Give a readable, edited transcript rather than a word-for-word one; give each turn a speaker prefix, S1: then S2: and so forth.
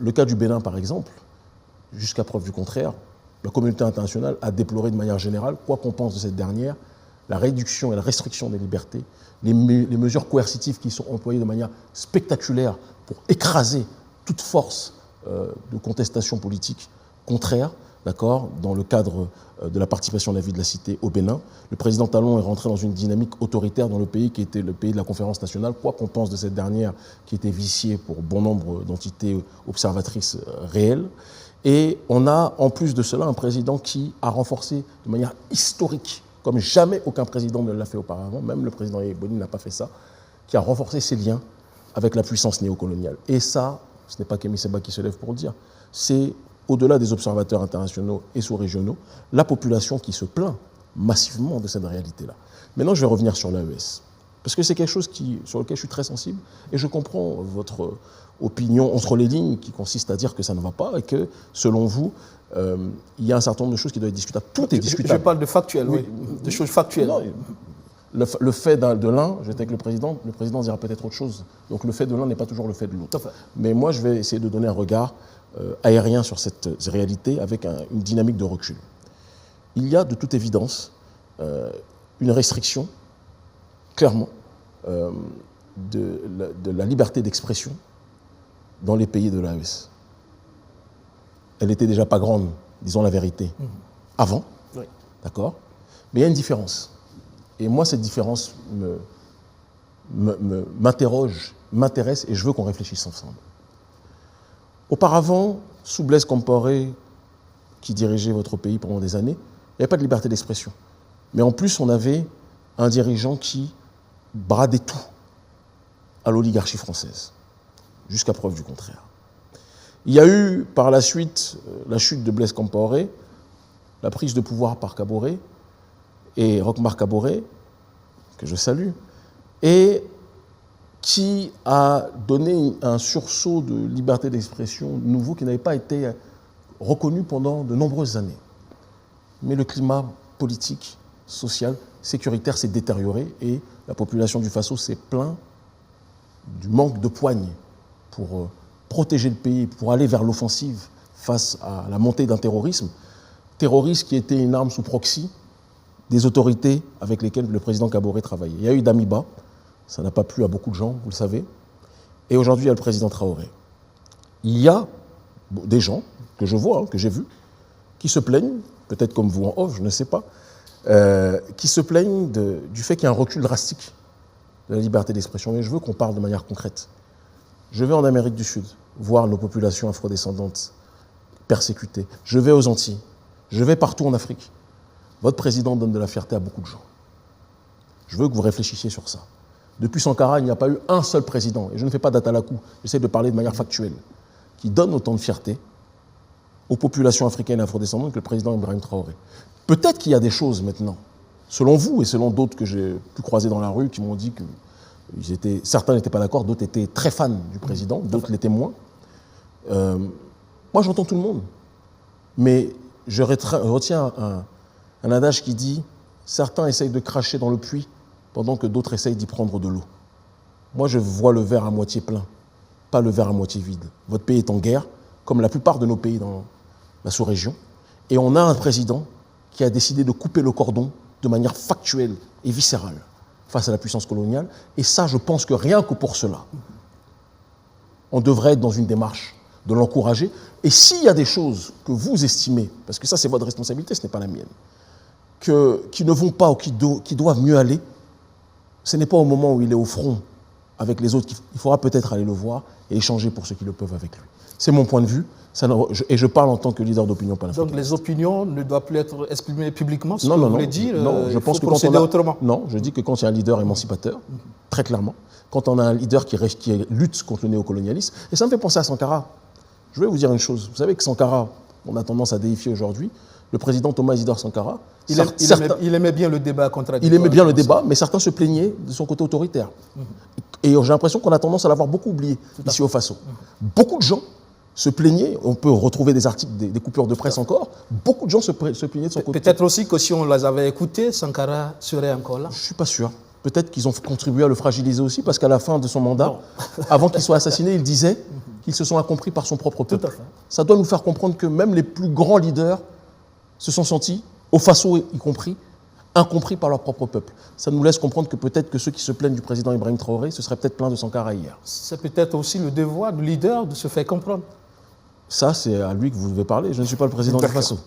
S1: Le cas du Bénin, par exemple, jusqu'à preuve du contraire, la communauté internationale a déploré de manière générale, quoi qu'on pense de cette dernière, la réduction et la restriction des libertés, les mesures coercitives qui sont employées de manière spectaculaire pour écraser toute force de contestation politique contraire, d'accord, dans le cadre de la participation à la vie de la cité au Bénin. Le président Talon est rentré dans une dynamique autoritaire dans le pays qui était le pays de la conférence nationale, quoi qu'on pense de cette dernière qui était viciée pour bon nombre d'entités observatrices réelles. Et on a en plus de cela un président qui a renforcé de manière historique, comme jamais aucun président ne l'a fait auparavant, même le président Yahya n'a pas fait ça, qui a renforcé ses liens avec la puissance néocoloniale. Et ça, ce n'est pas Kémy Séba qui se lève pour le dire, c'est au-delà des observateurs internationaux et sous-régionaux, la population qui se plaint massivement de cette réalité-là. Maintenant, je vais revenir sur l'AES, parce que c'est quelque chose sur lequel je suis très sensible, et je comprends votre opinion entre les lignes qui consiste à dire que ça ne va pas, et que, selon vous, il y a un certain nombre de choses qui doivent être discutables. Tout est discutable.
S2: Je parle de factuel, oui, de choses factuelles. Non,
S1: le fait de l'un, j'étais avec le président dira peut-être autre chose. Donc le fait de l'un n'est pas toujours le fait de l'autre. Mais moi, je vais essayer de donner un regard aérien sur cette réalité avec une dynamique de recul. Il y a de toute évidence une restriction, clairement, de la liberté d'expression dans les pays de l'AES. Elle n'était déjà pas grande, disons la vérité, avant, oui. D'accord ? Mais il y a une différence. Et moi, cette différence m'interroge, m'intéresse, et je veux qu'on réfléchisse ensemble. Auparavant, sous Blaise Compaoré, qui dirigeait votre pays pendant des années, il n'y avait pas de liberté d'expression. Mais en plus, on avait un dirigeant qui bradait tout à l'oligarchie française, jusqu'à preuve du contraire. Il y a eu, par la suite, la chute de Blaise Compaoré, la prise de pouvoir par Kaboré, et Roch-Marc Kaboré, que je salue, et qui a donné un sursaut de liberté d'expression nouveau qui n'avait pas été reconnu pendant de nombreuses années. Mais le climat politique, social, sécuritaire s'est détérioré et la population du Faso s'est plaint du manque de poigne pour protéger le pays, pour aller vers l'offensive face à la montée d'un terrorisme qui était une arme sous proxy des autorités avec lesquelles le président Kaboré travaillait. Il y a eu Damiba, ça n'a pas plu à beaucoup de gens, vous le savez, et aujourd'hui il y a le président Traoré. Il y a des gens que je vois, que j'ai vus, qui se plaignent, peut-être comme vous en off, je ne sais pas, qui se plaignent du fait qu'il y a un recul drastique de la liberté d'expression. Et je veux qu'on parle de manière concrète. Je vais en Amérique du Sud voir nos populations afrodescendantes persécutées. Je vais aux Antilles. Je vais partout en Afrique. Votre président donne de la fierté à beaucoup de gens. Je veux que vous réfléchissiez sur ça. Depuis Sankara, il n'y a pas eu un seul président, et je ne fais pas d'atalakou, j'essaie de parler de manière factuelle, qui donne autant de fierté aux populations africaines et afrodescendantes que le président Ibrahim Traoré. Peut-être qu'il y a des choses maintenant, selon vous et selon d'autres que j'ai pu croiser dans la rue, qui m'ont dit que certains n'étaient pas d'accord, d'autres étaient très fans du président, d'autres l'étaient moins. Moi, j'entends tout le monde. Mais je retiens un adage qui dit « Certains essayent de cracher dans le puits pendant que d'autres essayent d'y prendre de l'eau. » Moi, je vois le verre à moitié plein, pas le verre à moitié vide. Votre pays est en guerre, comme la plupart de nos pays dans la sous-région. Et on a un président qui a décidé de couper le cordon de manière factuelle et viscérale face à la puissance coloniale. Et ça, je pense que rien que pour cela, on devrait être dans une démarche de l'encourager. Et s'il y a des choses que vous estimez, parce que ça c'est votre responsabilité, ce n'est pas la mienne, qui ne vont pas ou qui doivent mieux aller, ce n'est pas au moment où il est au front avec les autres qu'il faudra peut-être aller le voir et échanger pour ceux qui le peuvent avec lui. C'est mon point de vue, et je parle en tant que leader d'opinion panafricaine.
S2: Donc les opinions ne doivent plus être exprimées publiquement, ce
S1: non,
S2: que
S1: non,
S2: vous voulez
S1: non,
S2: dire,
S1: non, je pense que quand on a, autrement. Non, je dis que quand il y a un leader émancipateur, très clairement, quand on a un leader qui lutte contre le néocolonialisme, et ça me fait penser à Sankara. Je vais vous dire une chose, vous savez que Sankara, on a tendance à déifier aujourd'hui, le président Thomas Isidore Sankara,
S2: il aimait bien le débat contradictoire.
S1: Il aimait bien le débat, mais certains se plaignaient de son côté autoritaire. Et j'ai l'impression qu'on a tendance à l'avoir beaucoup oublié ici au Faso. Beaucoup de gens se plaignaient, on peut retrouver des articles, des coupures de presse encore, beaucoup de gens se plaignaient de son côté.
S2: Peut-être aussi que si on les avait écoutés, Sankara serait encore là.
S1: Je ne suis pas sûr. Peut-être qu'ils ont contribué à le fragiliser aussi, parce qu'à la fin de son mandat, avant qu'il soit assassiné, il disait qu'ils se sont incompris par son propre
S2: Tout
S1: peuple.
S2: à fait.
S1: Ça doit nous faire comprendre que même les plus grands leaders se sont sentis, au Faso y compris, incompris par leur propre peuple. Ça nous laisse comprendre que peut-être que ceux qui se plaignent du président Ibrahim Traoré se seraient peut-être plaints de Sankara hier.
S2: C'est peut-être aussi le devoir du leader de se faire comprendre.
S1: Ça, c'est à lui que vous devez parler. Je ne suis pas le président du Faso.